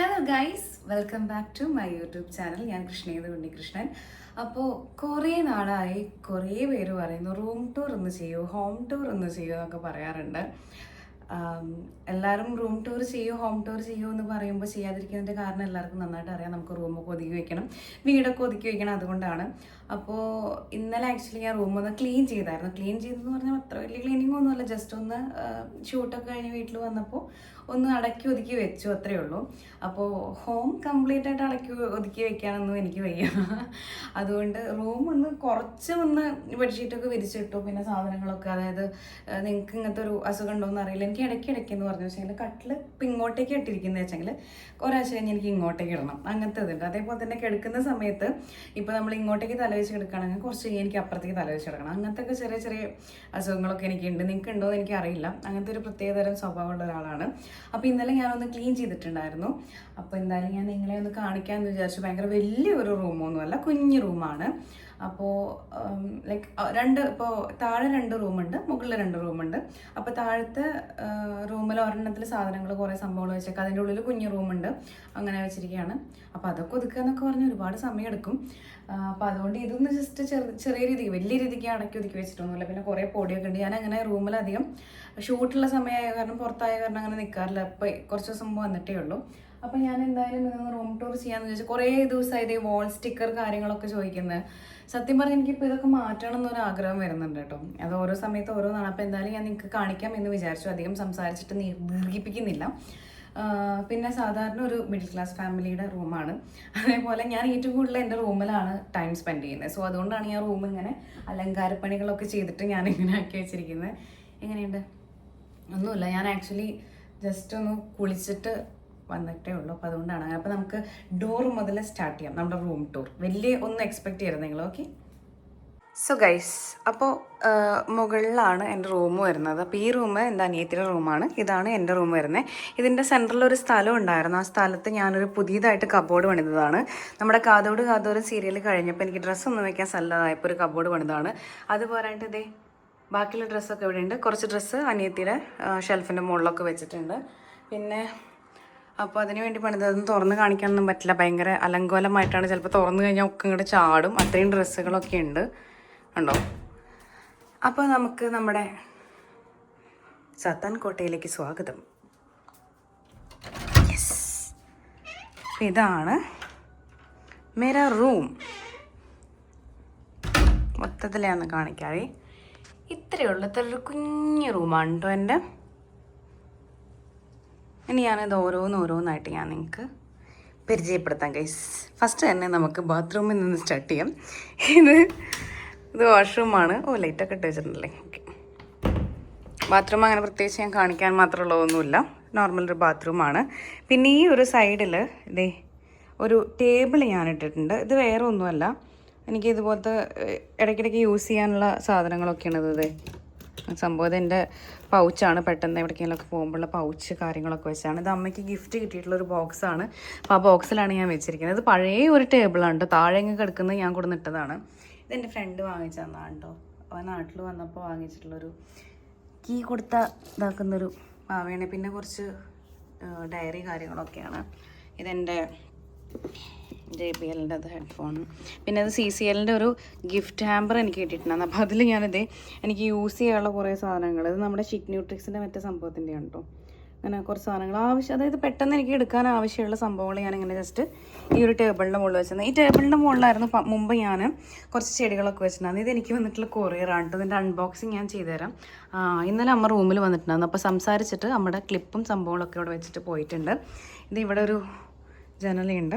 Hello guys, welcome back to my YouTube channel. ഞാൻ കൃഷ്ണേത് ഉണ്ണികൃഷ്ണൻ. അപ്പോൾ കുറേ നാളായി കുറേ പേര് പറയുന്നു റൂം ടൂർ ഒന്ന് ചെയ്യൂ, ഹോം ടൂർ ഒന്ന് ചെയ്യൂ എന്നൊക്കെ പറയാറുണ്ട്. എല്ലാവരും റൂം ടൂർ ചെയ്യൂ, ഹോം ടൂർ ചെയ്യൂ എന്ന് പറയുമ്പോൾ ചെയ്യാതിരിക്കുന്നതിൻ്റെ കാരണം എല്ലാവർക്കും നന്നായിട്ട് അറിയാം. നമുക്ക് റൂമൊക്കെ ഒതുക്കി വെക്കണം, വീടൊക്കെ ഒതുക്കി വെക്കണം. അതുകൊണ്ടാണ്. അപ്പോൾ ഇന്നലെ ആക്ച്വലി ഞാൻ റൂം ഒന്ന് ക്ലീൻ ചെയ്തായിരുന്നു. ക്ലീൻ ചെയ്തെന്ന് പറഞ്ഞാൽ അത്ര വലിയ ക്ലീനിങ് ഒന്നുമല്ല, ജസ്റ്റ് ഒന്ന് ഷൂട്ടൊക്കെ കഴിഞ്ഞ് വീട്ടിൽ വന്നപ്പോൾ ഒന്ന് അടക്കി ഒതുക്കി വെച്ചു, അത്രയേ ഉള്ളൂ. അപ്പോൾ ഹോം കംപ്ലീറ്റ് ആയിട്ട് അടക്കി ഒതുക്കി വെക്കാനൊന്നും എനിക്ക് വയ്യ. അതുകൊണ്ട് റൂം ഒന്ന് കുറച്ച് ബെഡ്ഷീറ്റൊക്കെ വിരിച്ചിട്ടു. പിന്നെ സാധനങ്ങളൊക്കെ, അതായത് നിങ്ങൾക്ക് ഇങ്ങനത്തെ ഒരു അസുഖം ഉണ്ടോ എന്ന് അറിയില്ല, എനിക്ക് ഇടയ്ക്ക് എന്ന് പറഞ്ഞു വെച്ചെങ്കിൽ കട്ടിൽ ഇപ്പം ഇങ്ങോട്ടേക്ക് ഇട്ടിരിക്കുന്നത് വെച്ചെങ്കിൽ ഒരാഴ്ച കഴിഞ്ഞ് എനിക്ക് ഇങ്ങോട്ടേക്ക് ഇടണം, അങ്ങനത്തെ ഇതുണ്ട്. അതേപോലെ തന്നെ കിടക്കുന്ന സമയത്ത് ഇപ്പോൾ നമ്മൾ ഇങ്ങോട്ടേക്ക് തലവെച്ച് കിടക്കുകയാണെങ്കിൽ കുറച്ച് കഴിഞ്ഞ് എനിക്ക് അപ്പുറത്തേക്ക് തലവെച്ച് കിടക്കണം. അങ്ങനത്തെ ഒക്കെ ചെറിയ ചെറിയ അസുഖങ്ങളൊക്കെ എനിക്കുണ്ട്. നിങ്ങൾക്ക് ഉണ്ടോ എന്ന് എനിക്ക് അറിയില്ല. അങ്ങനത്തെ ഒരു പ്രത്യേകതരം സ്വഭാവമുള്ള ഒരാളാണ്. അപ്പോൾ ഇന്നലെ ഞാനൊന്ന് ക്ലീൻ ചെയ്തിട്ടുണ്ടായിരുന്നു. അപ്പോൾ എന്തായാലും ഞാൻ നിങ്ങളെ ഒന്ന് കാണിക്കാമെന്ന് വിചാരിച്ചു. ഭയങ്കര വലിയൊരു റൂമൊന്നുമല്ല, കുഞ്ഞു റൂമാണ്. അപ്പോൾ ലൈക്ക് ഇപ്പോൾ താഴെ 2 റൂമുണ്ട്, മുകളിൽ 2 റൂമുണ്ട്. അപ്പോൾ താഴത്തെ റൂമിൽ ഒരെണ്ണത്തിൽ സാധനങ്ങൾ കുറേ സംഭവങ്ങൾ വെച്ചേക്കാം, അതിൻ്റെ ഉള്ളിൽ കുഞ്ഞു റൂമുണ്ട്, അങ്ങനെ വെച്ചിരിക്കുകയാണ്. അപ്പോൾ അതൊക്കെ ഒതുക്കുക എന്നൊക്കെ പറഞ്ഞ് ഒരുപാട് സമയം എടുക്കും. അപ്പോൾ അതുകൊണ്ട് ഇതൊന്ന് ജസ്റ്റ് ചെറിയ രീതിക്ക്, വലിയ രീതിക്ക് അടക്കി ഒതുക്കി വെച്ചിട്ടൊന്നുമില്ല. പിന്നെ കുറേ പൊടിയൊക്കെ ഉണ്ട്. ഞാൻ അങ്ങനെ റൂമിലധികം ഷൂട്ടുള്ള സമയമായ കാരണം, പുറത്തായ കാരണം അങ്ങനെ നിൽക്കാറില്ല. ഇപ്പോൾ കുറച്ച് ദിവസം മുമ്പ് വന്നിട്ടേ ഉള്ളൂ. അപ്പോൾ ഞാൻ എന്തായാലും ഇന്ന് റൂം ടൂർ ചെയ്യാമെന്ന് ചോദിച്ചാൽ കുറേ ദിവസമായിട്ട് വോൾ സ്റ്റിക്കർ കാര്യങ്ങളൊക്കെ ചോദിക്കുന്നത്. സത്യം പറഞ്ഞാൽ എനിക്കിപ്പോൾ ഇതൊക്കെ മാറ്റണം എന്നൊരു ആഗ്രഹം വരുന്നുണ്ട് കേട്ടോ. അത് ഓരോ സമയത്ത് ഓരോന്നാണ്. അപ്പോൾ എന്തായാലും ഞാൻ നിങ്ങൾക്ക് കാണിക്കാം എന്ന് വിചാരിച്ചു. അധികം സംസാരിച്ചിട്ട് ദീർഘിപ്പിക്കുന്നില്ല. പിന്നെ സാധാരണ ഒരു മിഡിൽ ക്ലാസ് ഫാമിലിയുടെ റൂമാണ്. അതേപോലെ ഞാൻ ഏറ്റവും കൂടുതൽ എൻ്റെ റൂമിലാണ് ടൈം സ്പെൻഡ് ചെയ്യുന്നത്. സോ അതുകൊണ്ടാണ് ഞാൻ റൂം ഇങ്ങനെ അലങ്കാരപ്പണികളൊക്കെ ചെയ്തിട്ട് ഞാൻ ഇങ്ങനെ ആക്കി വെച്ചിരിക്കുന്നത്. എങ്ങനെയുണ്ട്? ഒന്നുമില്ല, ഞാൻ ആക്ച്വലി ജസ്റ്റ് ഒന്ന് കുളിച്ചിട്ട് വന്നിട്ടേ ഉള്ളൂ. അപ്പോൾ അതുകൊണ്ടാണ്. അപ്പോൾ നമുക്ക് ഡോർ മുതൽ സ്റ്റാർട്ട് ചെയ്യാം നമ്മുടെ റൂം ടൂർ. വലിയ ഒന്നും എക്സ്പെക്ട് ചെയ്യരുത് നിങ്ങൾ. ഓക്കെ, സോ ഗൈസ്, അപ്പോൾ മുകളിലാണ് എൻ്റെ റൂം വരുന്നത്. അപ്പോൾ ഈ റൂം എൻ്റെ അനിയത്തിയുടെ റൂമാണ്. ഇതാണ് എൻ്റെ റൂം വരുന്നത്. ഇതിൻ്റെ സെൻറ്ററിലൊരു സ്ഥലം ഉണ്ടായിരുന്നു. ആ സ്ഥലത്ത് ഞാനൊരു പുതിയതായിട്ട് കബോർഡ് പണിതതാണ്. നമ്മുടെ കാതോട് സീരിയൽ കഴിഞ്ഞപ്പോൾ എനിക്ക് ഡ്രസ്സൊന്നും വയ്ക്കാൻ സ്ഥലമായപ്പോൾ ഒരു കബോർഡ് പണിതാണ്. അത് പോരായിട്ട് ഇതേ ബാക്കിയുള്ള ഡ്രസ്സൊക്കെ ഇവിടെ ഉണ്ട്. കുറച്ച് ഡ്രസ്സ് അനിയത്തിയുടെ ഷെൽഫിൻ്റെ മുകളിലൊക്കെ വെച്ചിട്ടുണ്ട്. പിന്നെ അപ്പോൾ അതിന് വേണ്ടി പണിതൊന്നും തുറന്ന് കാണിക്കാനൊന്നും പറ്റില്ല. ഭയങ്കര അലങ്കോലമായിട്ടാണ്. ചിലപ്പോൾ തുറന്നു കഴിഞ്ഞാൽ ഒക്കെ ഇങ്ങോട്ട് ചാടും. അത്രയും ഡ്രസ്സുകളൊക്കെ ഉണ്ട്, ഉണ്ടോ. അപ്പോൾ നമുക്ക് നമ്മുടെ സാത്താൻ കോട്ടയിലേക്ക് സ്വാഗതം. യെസ്, ഇതാണ് മേരാ റൂം. മൊത്തത്തിലാന്ന് കാണിക്കാവേ. ഇത്രയേ ഉള്ളൂ. ഇത്രയൊരു കുഞ്ഞു റൂമാണ് കേട്ടോ എൻ്റെ. ഇനി ഞാനിത് ഓരോന്നായിട്ട് ഞാൻ നിങ്ങൾക്ക് പരിചയപ്പെടുത്താം ഗൈസ്. ഫസ്റ്റ് തന്നെ നമുക്ക് ബാത്റൂമിൽ നിന്ന് സ്റ്റാർട്ട് ചെയ്യാം. ഇത് വാഷ്റൂമാണ്. ലൈറ്റൊക്കെ ഇട്ട് വെച്ചിട്ടുണ്ടല്ലേ. ഓക്കെ, ബാത്റൂം അങ്ങനെ പ്രത്യേകിച്ച് ഞാൻ കാണിക്കാൻ മാത്രമുള്ളതൊന്നുമില്ല. നോർമൽ ഒരു ബാത്റൂമാണ്. പിന്നെ ഈ ഒരു സൈഡിൽ ഇതേ ഒരു ടേബിൾ ഞാൻ ഇട്ടിട്ടുണ്ട്. ഇത് വേറെ ഒന്നുമല്ല, എനിക്ക് ഇതുപോലത്തെ ഇടയ്ക്കിടയ്ക്ക് യൂസ് ചെയ്യാനുള്ള സാധനങ്ങളൊക്കെയാണ്. ഇത് സംഭവം ഇത് പൗച്ചാണ്. പെട്ടെന്ന് എവിടേക്കെങ്കിലുമൊക്കെ പോകുമ്പോഴുള്ള പൗച്ച് കാര്യങ്ങളൊക്കെ വെച്ചാണ്. ഇത് അമ്മയ്ക്ക് ഗിഫ്റ്റ് കിട്ടിയിട്ടുള്ളൊരു ബോക്സാണ്. അപ്പോൾ ആ ബോക്സിലാണ് ഞാൻ വെച്ചിരിക്കുന്നത്. ഇത് പഴയ ഒരു ടേബിളാണ്. താഴെ ഇങ്ങനെ കിടക്കുന്നത് ഞാൻ കൊടുന്നിട്ടതാണ്. ഇതെൻ്റെ ഫ്രണ്ട് വാങ്ങിച്ചു തന്നതാണ് കേട്ടോ. അവൻ നാട്ടിൽ വന്നപ്പോൾ വാങ്ങിച്ചിട്ടുള്ളൊരു കീ കൊടുത്ത ഇതാക്കുന്നൊരു മാവേണ. പിന്നെ കുറച്ച് ഡയറി കാര്യങ്ങളൊക്കെയാണ്. ഇതെൻ്റെ JBLൻ്റെ അത് ഹെഡ്ഫോൺ. പിന്നെ അത് CCLൻ്റെ ഒരു ഗിഫ്റ്റ് ഹാമ്പർ എനിക്ക് കിട്ടിയിട്ടുണ്ടായിരുന്നു. അപ്പോൾ അതിൽ എനിക്ക് യൂസ് ചെയ്യാനുള്ള കുറേ സാധനങ്ങൾ. ഇത് നമ്മുടെ ഷിക് ന്യൂട്രിക്സിൻ്റെ മറ്റേ സംഭവത്തിൻ്റെയാണ് കേട്ടോ. അങ്ങനെ കുറച്ച് സാധനങ്ങൾ അതായത് പെട്ടെന്ന് എനിക്ക് എടുക്കാൻ ആവശ്യമുള്ള സംഭവങ്ങൾ ഞാനിങ്ങനെ ജസ്റ്റ് ഈ ഒരു ടേബിളിൻ്റെ മുകളിൽ വെച്ചിരുന്നത്. ഈ ടേബിളിൻ്റെ മുകളിലായിരുന്നു മുമ്പ് ഞാൻ കുറച്ച് ചെടികളൊക്കെ വെച്ചിട്ടുണ്ടായിരുന്നു. ഇത് എനിക്ക് വന്നിട്ടുള്ള കൊറിയറാണ് കേട്ടോ. ഇതിൻ്റെ അൺബോക്സിങ് ഞാൻ ചെയ്തുതരാം. ഇന്നലെ അമ്മ റൂമിൽ വന്നിട്ടുണ്ടായിരുന്നു. അപ്പോൾ സംസാരിച്ചിട്ട് നമ്മുടെ ക്ലിപ്പും സംഭവങ്ങളൊക്കെ ഇവിടെ വെച്ചിട്ട് പോയിട്ടുണ്ട്. ഇത് ഇവിടെ ഒരു ജനലുണ്ട്.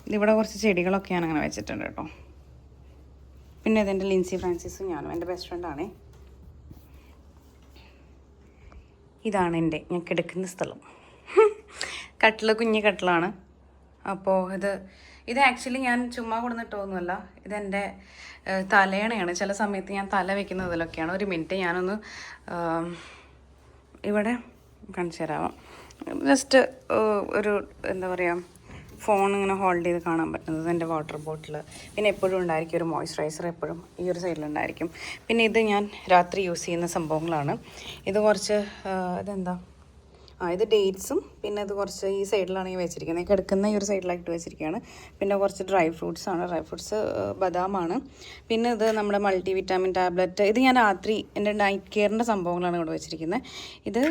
ഇതിവിടെ കുറച്ച് ചെടികളൊക്കെ ഞാൻ അങ്ങനെ വെച്ചിട്ടുണ്ട് കേട്ടോ. പിന്നെ ഇതെൻ്റെ ലിൻസി ഫ്രാൻസിസും ഞാനും, എൻ്റെ ബെസ്റ്റ് ഫ്രണ്ടാണേ. ഇതാണ് ഞാൻ കിടക്കുന്ന സ്ഥലം. കുഞ്ഞു കട്ടിലാണ്. അപ്പോൾ ഇത് ആക്ച്വലി ഞാൻ ചുമ്മാ കൊടുന്നിട്ടൊന്നുമല്ല. ഇതെൻ്റെ തലയണയാണ്. ചില സമയത്ത് ഞാൻ തല വെക്കുന്നതിലൊക്കെയാണ്. ഒരു മിനിറ്റ് ഞാനൊന്ന് ഇവിടെ കാണിച്ചു തരാം. ജസ്റ്റ് ഒരു എന്താ പറയുക, ഫോൺ ഇങ്ങനെ ഹോൾഡ് ചെയ്ത് കാണാൻ പറ്റുന്നത്. എൻ്റെ വാട്ടർ ബോട്ടിൽ. പിന്നെ എപ്പോഴും ഉണ്ടായിരിക്കും ഒരു മോയ്സ്ചറൈസർ, എപ്പോഴും ഈ ഒരു സൈഡിലുണ്ടായിരിക്കും. പിന്നെ ഇത് ഞാൻ രാത്രി യൂസ് ചെയ്യുന്ന സംഭവങ്ങളാണ്. ഇത് കുറച്ച് ഇതെന്താ ഇത് ഡേറ്റ്സും പിന്നെ ഇത് കുറച്ച് ഈ സൈഡിലാണ് ഞാൻ വെച്ചിരിക്കുന്നത്, കിടക്കുന്ന ഈ ഒരു സൈഡിലായിട്ട് വെച്ചിരിക്കുകയാണ്. പിന്നെ കുറച്ച് ഡ്രൈ ഫ്രൂട്ട്സ് ബദാമാണ്. പിന്നെ ഇത് നമ്മുടെ മൾട്ടി വിറ്റാമിൻ ടാബ്ലറ്റ്, ഇത് ഞാൻ രാത്രി എൻ്റെ നൈറ്റ് കെയറിൻ്റെ സംഭവങ്ങളാണ് ഇവിടെ വെച്ചിരിക്കുന്നത്. ഇത്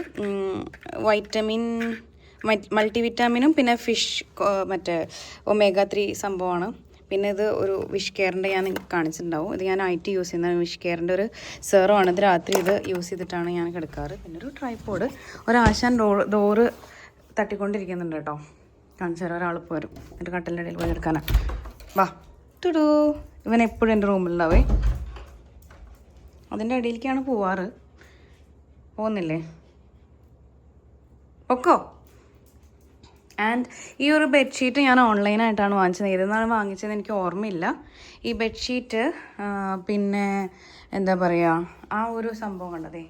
മൾട്ടി വിറ്റാമിനും പിന്നെ ഫിഷ് മറ്റേ omega-3 സംഭവമാണ്. പിന്നെ ഇത് ഒരു വിഷ് കെയറിൻ്റെ ഞാൻ കാണിച്ചിട്ടുണ്ടാവും, ഇത് ഞാൻ നൈറ്റ് യൂസ് ചെയ്യുന്ന വിഷ് കെയറിൻ്റെ ഒരു സെറമാണ്. ഇത് രാത്രി ഇത് യൂസ് ചെയ്തിട്ടാണ് ഞാൻ കിടക്കാറ്. പിന്നെ ഒരു ട്രൈപോഡ്, ഒരാശാൻ ഡോറ് തട്ടിക്കൊണ്ടിരിക്കുന്നുണ്ട് കേട്ടോ, കാണിച്ചു തരാം. ഒരാൾ പോരും എന്നിട്ട് കട്ടിലിൻ്റെ ഇടയിൽ പോയി എടുക്കാനാണ്. വാ ടുടൂ, ഇവൻ എപ്പോഴും എൻ്റെ റൂമിലുണ്ടാവേ, അതിൻ്റെ ഇടയിലേക്കാണ് പോവാറ്. പോകുന്നില്ലേ? ഒക്കോ. ആൻഡ് ഈ ഒരു ബെഡ്ഷീറ്റ് ഞാൻ ഓൺലൈനായിട്ടാണ് വാങ്ങിച്ചത്, ഏതെന്നാണ് വാങ്ങിച്ചത് എനിക്ക് ഓർമ്മയില്ല. ഈ ബെഡ്ഷീറ്റ് പിന്നെ എന്താ പറയുക, ആ ഒരു സംഭവം കണ്ടതേ,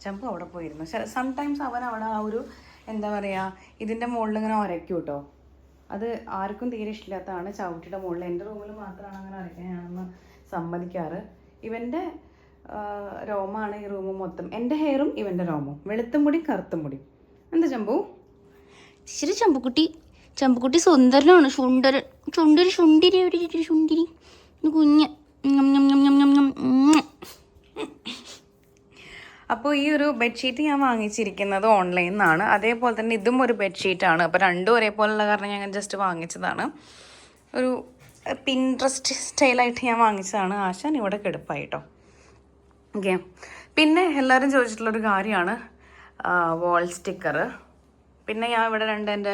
ചമ്പു അവിടെ പോയിരുന്നു. സംടൈംസ് അവൻ അവിടെ ആ ഒരു എന്താ പറയുക ഇതിൻ്റെ മുകളിൽ ഇങ്ങനെ ഉരയ്ക്കും കേട്ടോ. അത് ആർക്കും തീരെ ഇഷ്ടമില്ലാത്തതാണ്, ചവിട്ടിയുടെ മുകളിൽ. എൻ്റെ റൂമിൽ മാത്രമാണ് അങ്ങനെ ഉരയ്ക്കാൻ ഞാനൊന്ന് സമ്മതിക്കാറ്. ഇവൻ്റെ രോമമാണ് ഈ റൂം മൊത്തം, എൻ്റെ ഹെയറും ഇവൻ്റെ രോമവും, വെളുത്തും മുടി കറുത്തും മുടി. എന്താ ചമ്പു? ശരി, ചമ്പുക്കുട്ടി സുന്ദരനാണ്. ശുണ്ടിരി കുഞ്ഞ്. അപ്പോൾ ഈ ഒരു ബെഡ്ഷീറ്റ് ഞാൻ വാങ്ങിച്ചിരിക്കുന്നത് ഓൺലൈനിൽ നിന്നാണ്. അതേപോലെ തന്നെ ഇതും ഒരു ബെഡ്ഷീറ്റാണ്. അപ്പോൾ രണ്ടും ഒരേപോലുള്ള കാരണം ഞാൻ ജസ്റ്റ് വാങ്ങിച്ചതാണ്. ഒരു പിൻട്രസ്റ്റ് സ്റ്റൈലായിട്ട് ഞാൻ വാങ്ങിച്ചതാണ്. ആശാൻ ഇവിടെ കിടപ്പായിട്ടോ. ഓക്കെ. പിന്നെ എല്ലാവരും ചോദിച്ചിട്ടുള്ളൊരു കാര്യമാണ് വാൾ സ്റ്റിക്കർ. പിന്നെ ഞാൻ ഇവിടെ എൻ്റെ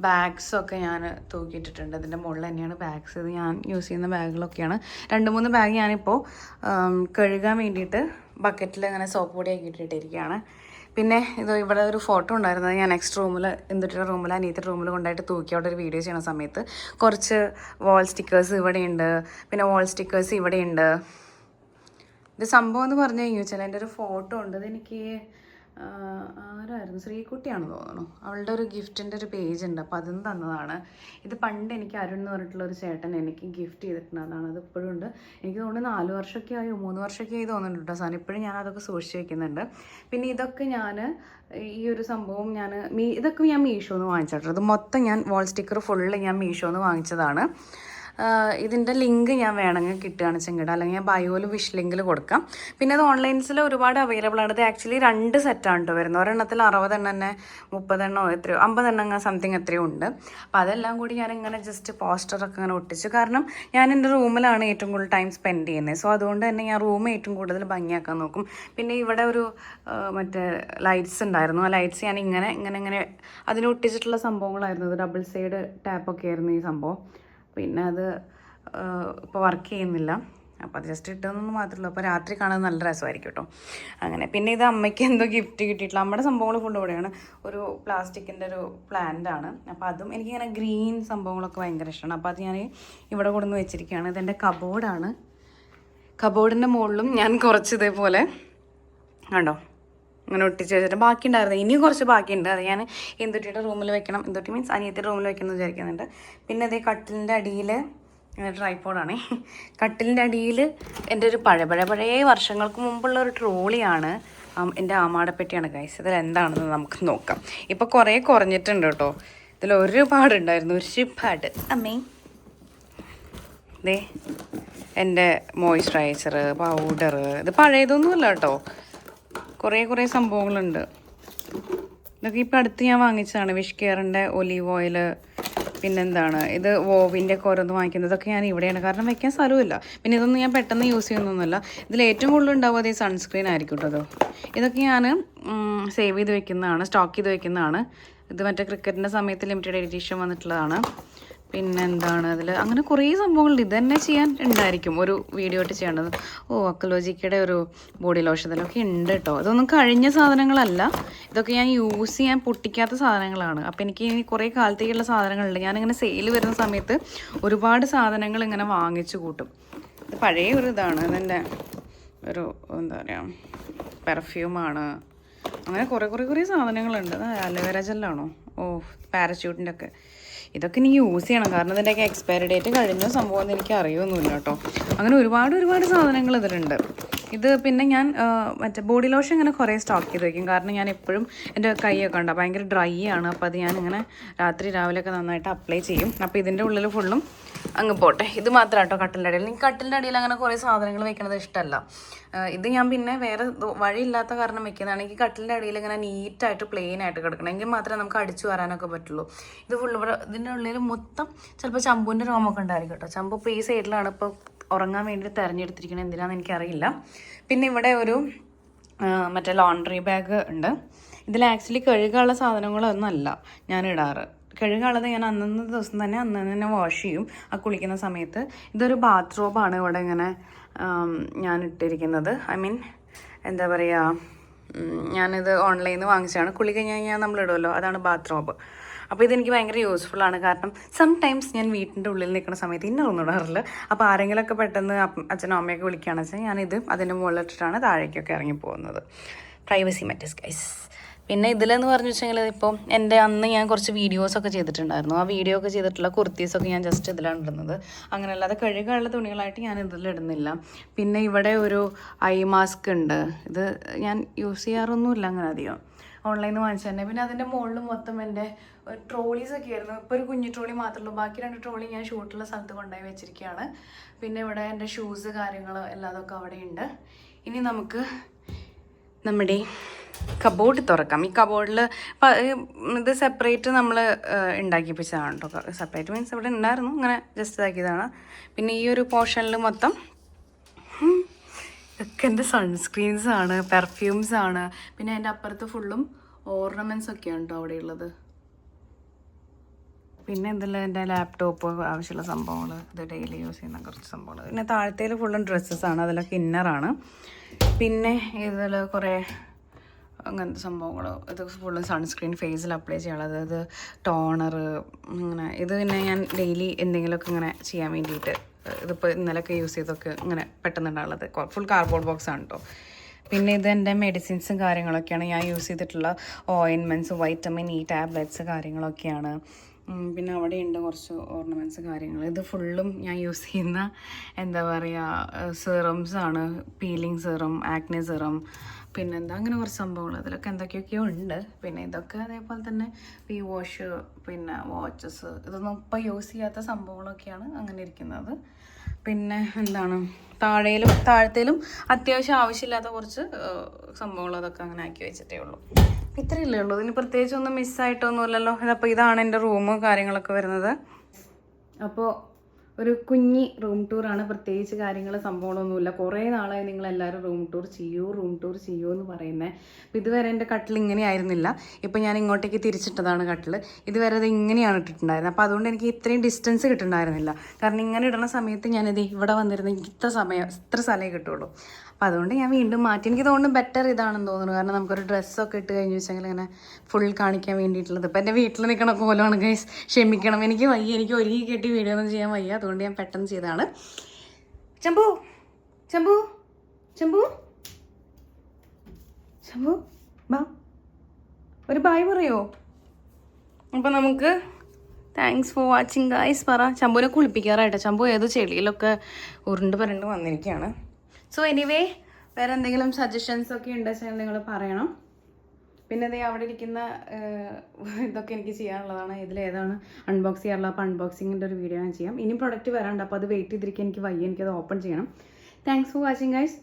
ബാഗ്സൊക്കെ ഞാൻ തൂക്കിയിട്ടിട്ടുണ്ട്. ഇതിൻ്റെ മുകളിൽ തന്നെയാണ് ബാഗ്സ്, ഇത് ഞാൻ യൂസ് ചെയ്യുന്ന ബാഗുകളൊക്കെയാണ്. 2-3 ബാഗ് ഞാനിപ്പോൾ കഴുകാൻ വേണ്ടിയിട്ട് ബക്കറ്റിൽ ഇങ്ങനെ സോപ്പ് പൊടിയൊക്കെ ഇട്ടിട്ടിരിക്കുകയാണ്. പിന്നെ ഇത് ഇവിടെ ഒരു ഫോട്ടോ ഉണ്ടായിരുന്നത് ഞാൻ നെക്സ്റ്റ് റൂമിൽ, എന്തൊരു റൂമിൽ, അനിയത്തിൻ്റെ റൂമിൽ കൊണ്ടായിട്ട് തൂക്കി അവിടെ ഒരു വീഡിയോ ചെയ്യുന്ന സമയത്ത് കുറച്ച് വാൾ സ്റ്റിക്കേഴ്സ് ഇവിടെയുണ്ട്, പിന്നെ വാൾ സ്റ്റിക്കേഴ്സ് ഇവിടെയുണ്ട്. ഇത് സംഭവം എന്ന് പറഞ്ഞു കഴിഞ്ഞാൽ എൻ്റെ ഒരു ഫോട്ടോ ഉണ്ട്. ഇതെനിക്ക് ആരായിരുന്നു, ശ്രീകുട്ടിയാണെന്ന് തോന്നുന്നു, അവളുടെ ഒരു ഗിഫ്റ്റിൻ്റെ ഒരു പേജ് ഉണ്ട്, അപ്പോൾ അതും തന്നതാണ്. ഇത് പണ്ട് എനിക്ക് അരുൺ എന്ന് പറഞ്ഞിട്ടുള്ള ഒരു ചേട്ടൻ എനിക്ക് ഗിഫ്റ്റ് ചെയ്തിട്ടുള്ളതാണ്. അത് ഇപ്പോഴും ഉണ്ട്. എനിക്ക് തോന്നുന്നു 4 വർഷമൊക്കെ ആയി, 3 വർഷമൊക്കെ ആയി തോന്നുന്നുണ്ട് കേട്ടോ സാധനം. ഇപ്പോഴും ഞാൻ അതൊക്കെ സൂക്ഷിച്ച് വയ്ക്കുന്നുണ്ട്. പിന്നെ ഇതൊക്കെ ഞാൻ ഈ ഒരു സംഭവം ഇതൊക്കെ ഞാൻ മീഷോന്ന് വാങ്ങിച്ചിട്ടുണ്ട്. ഇത് മൊത്തം ഞാൻ വാൾ സ്റ്റിക്കർ ഫുള്ള് ഞാൻ മീഷോന്ന് വാങ്ങിച്ചതാണ്. ഇതിൻ്റെ ലിങ്ക് ഞാൻ വേണമെങ്കിൽ കിട്ടുകയാണെന്ന് വെച്ചെങ്കിൽ, അല്ലെങ്കിൽ ഞാൻ ബയോയിൽ വിഷ് ലിങ്കിൽ കൊടുക്കാം. പിന്നെ അത് ഓൺലൈൻസിൽ ഒരുപാട് അവൈലബിൾ ആണ്. ഇത് ആക്ച്വലി 2 സെറ്റാണ് കേട്ടോ വരുന്നത്. ഒരെണ്ണത്തിൽ 60 എണ്ണം തന്നെ, 30 എണ്ണോ എത്രയോ, 50 എണ്ണം സംതിങ് എത്രയോ ഉണ്ട്. അപ്പോൾ അതെല്ലാം കൂടി ഞാനിങ്ങനെ ജസ്റ്റ് പോസ്റ്ററൊക്കെ അങ്ങനെ ഒട്ടിച്ചു. കാരണം ഞാൻ എൻ്റെ റൂമിലാണ് ഏറ്റവും കൂടുതൽ ടൈം സ്പെൻഡ് ചെയ്യുന്നത്. സോ അതുകൊണ്ട് തന്നെ ഞാൻ റൂം ഏറ്റവും കൂടുതൽ ഭംഗിയാക്കാൻ നോക്കും. പിന്നെ ഇവിടെ ഒരു മറ്റേ ലൈറ്റ്സ് ഉണ്ടായിരുന്നു. ആ ലൈറ്റ്സ് ഞാൻ ഇങ്ങനെ അതിന് ഒട്ടിച്ചിട്ടുള്ള സംഭവങ്ങളായിരുന്നു. ഇത് ഡബിൾ സൈഡ് ടാപ്പൊക്കെ ആയിരുന്നു ഈ സംഭവം. പിന്നെ അത് ഇപ്പോൾ വർക്ക് ചെയ്യുന്നില്ല, അപ്പോൾ അത് ജസ്റ്റ് ഇട്ടതെന്ന് മാത്രമേ ഉള്ളൂ. അപ്പോൾ രാത്രി കാണാൻ നല്ല രസമായിരിക്കും കേട്ടോ. അങ്ങനെ പിന്നെ ഇത് അമ്മയ്ക്ക് എന്തോ ഗിഫ്റ്റ് കിട്ടിയിട്ടില്ല. നമ്മുടെ സംഭവങ്ങൾ കൊണ്ട് ഇവിടെയാണ് ഒരു പ്ലാസ്റ്റിക്കിൻ്റെ ഒരു പ്ലാന്റാണ്. അപ്പോൾ അതും എനിക്കിങ്ങനെ ഗ്രീൻ സംഭവങ്ങളൊക്കെ ഭയങ്കര ഇഷ്ടമാണ്. അപ്പോൾ അത് ഞാൻ ഇവിടെ കൊണ്ടുവന്ന് വെച്ചിരിക്കുകയാണ്. ഇതെൻ്റെ കബോർഡാണ്. കബോർഡിൻ്റെ മുകളിലും ഞാൻ കുറച്ച് ഇതേപോലെ കണ്ടോ അങ്ങനെ ഒട്ടിച്ച് വെച്ചിട്ട് ബാക്കി ഉണ്ടായിരുന്നു. ഇനിയും കുറച്ച് ബാക്കിയുണ്ട്. അത് ഞാൻ എന്തുട്ടിയുടെ റൂമിൽ വെക്കണം, എന്തുട്ടി മീൻസ് അനിയത്തിയുടെ റൂമിൽ വെക്കണം എന്ന് വിചാരിക്കുന്നുണ്ട്. പിന്നെ അതേ കട്ടിലിൻ്റെ അടിയിൽ ട്രൈപോഡാണേ, കട്ടിലിൻ്റെ അടിയിൽ എൻ്റെ ഒരു പഴയ വർഷങ്ങൾക്ക് മുമ്പുള്ള ഒരു ട്രോളിയാണ്. എൻ്റെ ആമാടപ്പെട്ടിയാണ് ഗൈസ്. ഇതിൽ എന്താണെന്ന് നമുക്ക് നോക്കാം. ഇപ്പോൾ കുറേ കുറഞ്ഞിട്ടുണ്ട് കേട്ടോ. ഇതിൽ ഒരുപാടുണ്ടായിരുന്നു, ഒരുപാട്. അമ്മേ ദേ എൻ്റെ മോയ്സ്ചറൈസർ, പൗഡർ, ഇത് പഴയതൊന്നുമല്ല കേട്ടോ, കുറേ സംഭവങ്ങളുണ്ട്. ഇതൊക്കെ ഇപ്പോൾ അടുത്ത് ഞാൻ വാങ്ങിച്ചതാണ്. വിഷ് കെയറിൻ്റെ ഒലീവ് ഓയിൽ, പിന്നെന്താണ് ഇത് വോവിൻ്റെ ഒക്കെ ഓരോന്ന് വാങ്ങിക്കുന്നത്. ഇതൊക്കെ ഞാൻ ഇവിടെയാണ്, കാരണം വെക്കാൻ സ്ഥലമില്ല. പിന്നെ ഇതൊന്നും ഞാൻ പെട്ടെന്ന് യൂസ് ചെയ്യുന്നൊന്നുമല്ല. ഇതിൽ ഏറ്റവും കൂടുതൽ ഉണ്ടാവുക ഈ സൺസ്ക്രീൻ ആയിരിക്കും കേട്ടോ. ഇതൊക്കെ ഞാൻ സേവ് ചെയ്ത് വെക്കുന്നതാണ്, സ്റ്റോക്ക് ചെയ്ത് വെക്കുന്നതാണ്. ഇത് മറ്റേ ക്രിക്കറ്റിൻ്റെ സമയത്ത് ലിമിറ്റഡ് എഡിഷൻ വന്നിട്ടുള്ളതാണ്. പിന്നെന്താണ് അതിൽ അങ്ങനെ കുറേ സംഭവങ്ങളുണ്ട്. ഇത് തന്നെ ചെയ്യാൻ ഉണ്ടായിരിക്കും ഒരു വീഡിയോ ആയിട്ട് ചെയ്യേണ്ടത്. അക്കലോജിക്കയുടെ ഒരു ബോഡി ലോഷൻ ഇതിലൊക്കെ ഉണ്ട് കേട്ടോ. ഇതൊന്നും കഴിഞ്ഞ സാധനങ്ങളല്ല, ഇതൊക്കെ ഞാൻ യൂസ് ചെയ്യാൻ പൊട്ടിക്കാത്ത സാധനങ്ങളാണ്. അപ്പോൾ എനിക്ക് ഇനി കുറേ കാലത്തേക്കുള്ള സാധനങ്ങളുണ്ട്. ഞാനിങ്ങനെ സെയിൽ വരുന്ന സമയത്ത് ഒരുപാട് സാധനങ്ങൾ ഇങ്ങനെ വാങ്ങിച്ചു കൂട്ടും. ഇത് പഴയ ഒരു ഇതാണ്, ഇതെൻ്റെ ഒരു എന്താ പറയുക പെർഫ്യൂമാണ്. അങ്ങനെ കുറേ സാധനങ്ങളുണ്ട്. അലോവേര ജെല്ലാണോ? പാരച്യൂട്ടിൻ്റെ ഒക്കെ ഇതൊക്കെ ഇനി യൂസ് ചെയ്യണം, കാരണം ഇതിൻ്റെയൊക്കെ എക്സ്പയറി ഡേറ്റ് കഴിഞ്ഞ സംഭവം എന്ന് എനിക്ക് അറിയൊന്നുമില്ല കേട്ടോ. അങ്ങനെ ഒരുപാട് സാധനങ്ങൾ ഇതിലുണ്ട്. ഇത് പിന്നെ ഞാൻ മറ്റേ ബോഡി ലോഷൻ ഇങ്ങനെ കുറേ സ്റ്റോക്ക് ചെയ്ത് വയ്ക്കും, കാരണം ഞാൻ എപ്പോഴും എൻ്റെ കൈയൊക്കെ ഉണ്ട് ഭയങ്കര ഡ്രൈ ആണ്. അപ്പോൾ അത് ഞാനിങ്ങനെ രാവിലെയൊക്കെ നന്നായിട്ട് അപ്ലൈ ചെയ്യും. അപ്പോൾ ഇതിൻ്റെ ഉള്ളിൽ ഫുള്ളും അങ്ങ് പോട്ടെ. ഇത് മാത്രം കേട്ടോ കട്ടിലിൻ്റെ അടിയിൽ. എനിക്ക് കട്ടിലിൻ്റെ അടിയിൽ അങ്ങനെ കുറേ സാധനങ്ങൾ വെക്കണത് ഇഷ്ടമല്ല. ഇത് ഞാൻ പിന്നെ വേറെ വഴിയില്ലാത്ത കാരണം വെക്കുന്നതാണ്. എനിക്ക് കട്ടിലിൻ്റെ അടിയിൽ ഇങ്ങനെ നീറ്റായിട്ട് പ്ലെയിൻ ആയിട്ട് കിടക്കണം, എങ്കിൽ മാത്രമേ നമുക്ക് അടിച്ചു വരാനൊക്കെ പറ്റുള്ളൂ. ഇത് ഫുള്ള് ഇവിടെ ഇതിൻ്റെ ഉള്ളിൽ മൊത്തം ചിലപ്പോൾ ചമ്പൂൻ്റെ രോമൊക്കെ ഉണ്ടായിരിക്കും കേട്ടോ. ചമ്പു ഇപ്പോൾ ഈ സൈഡിലാണ് ഇപ്പോൾ ഉറങ്ങാൻ വേണ്ടി തിരഞ്ഞെടുത്തിരിക്കുന്നത്, എന്തിനാണെന്ന് എനിക്കറിയില്ല. പിന്നെ ഇവിടെ ഒരു മറ്റേ ലോണ്ട്രി ബാഗ് ഉണ്ട്. ഇതിൽ ആക്ച്വലി കഴുകാനുള്ള സാധനങ്ങളൊന്നും അല്ല ഞാൻ ഇടാറ്. കഴുകാനുള്ളത് ഞാൻ അന്നത്തെ ദിവസം തന്നെ അന്ന് വാഷ് ചെയ്യും ആ കുളിക്കുന്ന സമയത്ത്. ഇതൊരു ബാത്റൂമാണ് ഇവിടെ ഇങ്ങനെ ഞാൻ ഇട്ടിരിക്കുന്നത്. ഐ മീൻ എന്താ പറയുക, ഞാനിത് ഓൺലൈനിൽ നിന്ന് വാങ്ങിച്ചതാണ്. കുളി കഴിഞ്ഞാൽ നമ്മൾ ഇടുമല്ലോ, അതാണ് ബാത്റൂം. അപ്പോൾ ഇതെനിക്ക് ഭയങ്കര യൂസ്ഫുള്ളാണ്, കാരണം സംടൈംസ് ഞാൻ വീട്ടിൻ്റെ ഉള്ളിൽ നിൽക്കുന്ന സമയത്ത് ഇന്നൊന്നും ഇടാറില്ല. അപ്പോൾ ആരെങ്കിലുമൊക്കെ പെട്ടെന്ന് അച്ഛനോ അമ്മയൊക്കെ വിളിക്കുകയാണെന്ന് വെച്ചാൽ ഞാനിത് അതിൻ്റെ മുകളിലിട്ടിട്ടാണ് താഴേക്കൊക്കെ ഇറങ്ങി പോകുന്നത്. Privacy matters guys. പിന്നെ ഇതിലെന്ന് പറഞ്ഞു വെച്ചെങ്കിൽ ഇപ്പോൾ എൻ്റെ അന്ന് ഞാൻ കുറച്ച് വീഡിയോസൊക്കെ ചെയ്തിട്ടുണ്ടായിരുന്നു. ആ വീഡിയോ ഒക്കെ ചെയ്തിട്ടുള്ള കുർത്തീസൊക്കെ ഞാൻ ജസ്റ്റ് ഇതിലാണ് ഇടുന്നത്. അങ്ങനെയല്ലാതെ കഴുകാനുള്ള തുണികളായിട്ട് ഞാൻ ഇതിലിടുന്നില്ല. പിന്നെ ഇവിടെ ഒരു ഐ മാസ്ക് ഉണ്ട്. ഇത് ഞാൻ യൂസ് ചെയ്യാറൊന്നുമില്ല അങ്ങനെ അധികം, ഓൺലൈനിൽ നിന്ന് വാങ്ങിച്ചു തന്നെ. പിന്നെ അതിൻ്റെ മുകളിൽ മൊത്തം എൻ്റെ ട്രോളീസൊക്കെ ആയിരുന്നു. ഇപ്പോൾ ഒരു കുഞ്ഞു ട്രോളി മാത്രമേ ഉള്ളൂ, ബാക്കി 2 ട്രോളി ഞാൻ ഷൂട്ടുള്ള സ്ഥലത്ത് കൊണ്ടുപോയി വെച്ചിരിക്കുകയാണ്. പിന്നെ ഇവിടെ എൻ്റെ ഷൂസ് കാര്യങ്ങൾ എല്ലാതൊക്കെ അവിടെ ഉണ്ട്. ഇനി നമുക്ക് നമ്മുടെ കബോർഡ് തുറക്കാം. ഈ കബോർഡിൽ ഇത് സെപ്പറേറ്റ് നമ്മൾ ഉണ്ടാക്കിപ്പിച്ചതാണ് കേട്ടോ. സെപ്പറേറ്റ് മീൻസ് ഇവിടെ ഉണ്ടായിരുന്നു, അങ്ങനെ ജസ്റ്റ് ഇതാക്കിയതാണ്. പിന്നെ ഈ ഒരു പോർഷനിൽ മൊത്തം ഇതൊക്കെ എൻ്റെ സൺസ്ക്രീൻസാണ്, പെർഫ്യൂംസാണ്. പിന്നെ എൻ്റെ അപ്പുറത്ത് ഫുള്ളും ഓർണമെൻറ്റ്സ് ഒക്കെയാണ് കേട്ടോ അവിടെ ഉള്ളത്. പിന്നെ ഇതിൽ എൻ്റെ ലാപ്ടോപ്പ് ആവശ്യമുള്ള സംഭവങ്ങൾ, ഇത് ഡെയിലി യൂസ് ചെയ്യുന്ന കുറച്ച് സംഭവങ്ങൾ. പിന്നെ താഴത്തേൽ ഫുള്ളും ഡ്രസ്സസ്സാണ്, അതിലൊക്കെ ഇന്നറാണ്. പിന്നെ ഇതിൽ കുറേ അങ്ങനത്തെ സംഭവങ്ങൾ. ഇത് ഫുള്ളും സൺസ്ക്രീൻ, ഫേസിൽ അപ്ലൈ ചെയ്യാനുള്ളത്, അതായത് ടോണർ, അങ്ങനെ. ഇത് പിന്നെ ഞാൻ ഡെയിലി എന്തെങ്കിലുമൊക്കെ ഇങ്ങനെ ചെയ്യാൻ വേണ്ടിയിട്ട്, ഇതിപ്പോൾ ഇന്നലെയൊക്കെ യൂസ് ചെയ്തൊക്കെ ഇങ്ങനെ പെട്ടെന്നുണ്ടാവുള്ളത്. ഫുൾ കാർഡ്ബോർഡ് ബോക്സ് ആണ് കേട്ടോ. പിന്നെ ഇത് എൻ്റെ മെഡിസിൻസും കാര്യങ്ങളൊക്കെയാണ്. ഞാൻ യൂസ് ചെയ്തിട്ടുള്ള ഓയിൻമെൻറ്റ്സ്, വൈറ്റമിൻ ഇ ടാബ്ലറ്റ്സ് കാര്യങ്ങളൊക്കെയാണ്. പിന്നെ അവിടെയുണ്ട് കുറച്ച് ഓർണമെൻറ്റ്സ് കാര്യങ്ങൾ. ഇത് ഫുള്ളും ഞാൻ യൂസ് ചെയ്യുന്ന എന്താ പറയുക സിറംസാണ്. പീലിംഗ് സിറം, ആക്നെ സിറം, പിന്നെന്താ അങ്ങനെ കുറച്ച് സംഭവങ്ങൾ. അതിലൊക്കെ എന്തൊക്കെയൊക്കെയോ ഉണ്ട്. പിന്നെ ഇതൊക്കെ അതേപോലെ തന്നെ പി വാഷ്, പിന്നെ വാച്ചസ്, ഇതൊന്നും ഇപ്പോൾ യൂസ് ചെയ്യാത്ത സംഭവങ്ങളൊക്കെയാണ് അങ്ങനെ ഇരിക്കുന്നത്. പിന്നെ എന്താണ് താഴത്തേലും അത്യാവശ്യം ആവശ്യമില്ലാത്ത കുറച്ച് സംഭവങ്ങൾ, അതൊക്കെ അങ്ങനെ ആക്കി വെച്ചിട്ടേ ഉള്ളൂ. ഇത്രയല്ലേ ഉള്ളൂ, ഇതിന് പ്രത്യേകിച്ച് ഒന്നും മിസ്സായിട്ടൊന്നുമില്ലല്ലോ. ഇതപ്പോൾ ഇതാണ് എൻ്റെ റൂമും കാര്യങ്ങളൊക്കെ വരുന്നത്. അപ്പോൾ ഒരു കുഞ്ഞി റൂം ടൂറാണ്, പ്രത്യേകിച്ച് കാര്യങ്ങൾ സംഭവങ്ങളൊന്നുമില്ല. കുറേ നാളായി നിങ്ങളെല്ലാവരും റൂം ടൂർ ചെയ്യൂ എന്ന് പറയുന്നത്. അപ്പോൾ ഇതുവരെ എൻ്റെ കട്ടിൽ ഇങ്ങനെ ആയിരുന്നില്ല. ഇപ്പോൾ ഞാൻ ഇങ്ങോട്ടേക്ക് തിരിച്ചിട്ടതാണ് കട്ടിൽ. ഇതുവരെ അത് ഇങ്ങനെയാണ് ഇട്ടിട്ടുണ്ടായിരുന്നത്. അപ്പോൾ അതുകൊണ്ട് എനിക്ക് ഇത്രയും ഡിസ്റ്റൻസ് കിട്ടുന്നുണ്ടായിരുന്നില്ല. കാരണം ഇങ്ങനെ ഇടുന്ന സമയത്ത് ഞാനിത് ഇവിടെ വന്നിരുന്ന എനിക്ക് ഇത്ര സ്ഥലമേ കിട്ടുള്ളൂ. അപ്പോൾ അതുകൊണ്ട് ഞാൻ വീണ്ടും മാറ്റി. എനിക്ക് തോന്നുന്നു ബെറ്റർ ഇതാണെന്ന് തോന്നുന്നു, കാരണം നമുക്കൊരു ഡ്രസ്സൊക്കെ ഇട്ട് കഴിഞ്ഞ് വെച്ചെങ്കിൽ ഇങ്ങനെ ഫുൾ കാണിക്കാൻ വേണ്ടിയിട്ടുള്ളത്. ഇപ്പോൾ എൻ്റെ വീട്ടിൽ നിൽക്കണ കോലമാണ് ഗൈസ്, ക്ഷമിക്കണം. എനിക്ക് വയ്യ, എനിക്ക് ഒരുങ്ങി കെട്ടി വീഡിയോ ഒന്നും ചെയ്യാൻ വയ്യ. അതുകൊണ്ട് ഞാൻ പെട്ടെന്ന് ചെയ്തതാണ്. ചമ്പു ചമ്പു ചമ്പു ചമ്പു ബാ, ഒരു ബായ് പറയോ? അപ്പോൾ നമുക്ക് താങ്ക്സ് ഫോർ വാച്ചിങ് ഗൈസ് പറ. ചമ്പുവിനെ കുളിപ്പിക്കാറായിട്ടോ. ചമ്പു ഏതോ ചെളിയിലൊക്കെ ഉരുണ്ട് വന്നിരിക്കുകയാണ്. സോ എനിവേ, വേറെ എന്തെങ്കിലും സജഷൻസ് ഒക്കെ ഉണ്ടെങ്കിൽ നിങ്ങൾ പറയണം. പിന്നെ അതേ അവിടെ ഇരിക്കുന്ന ഇതൊക്കെ എനിക്ക് ചെയ്യാനുള്ളതാണ്. ഇതിലേതാണ് അൺബോക്സ് ചെയ്യാറുള്ളത്. അപ്പോൾ അൺബോക്സിങ്ങിൻ്റെ ഒരു വീഡിയോ ഞാൻ ചെയ്യാം. ഇനി പ്രൊഡക്റ്റ് വരാണ്ട്, അപ്പോൾ അത് വെയിറ്റ് ചെയ്തിരിക്കാൻ എനിക്ക് വയ്യ, എനിക്കത് ഓപ്പൺ ചെയ്യണം. Thanks for watching guys.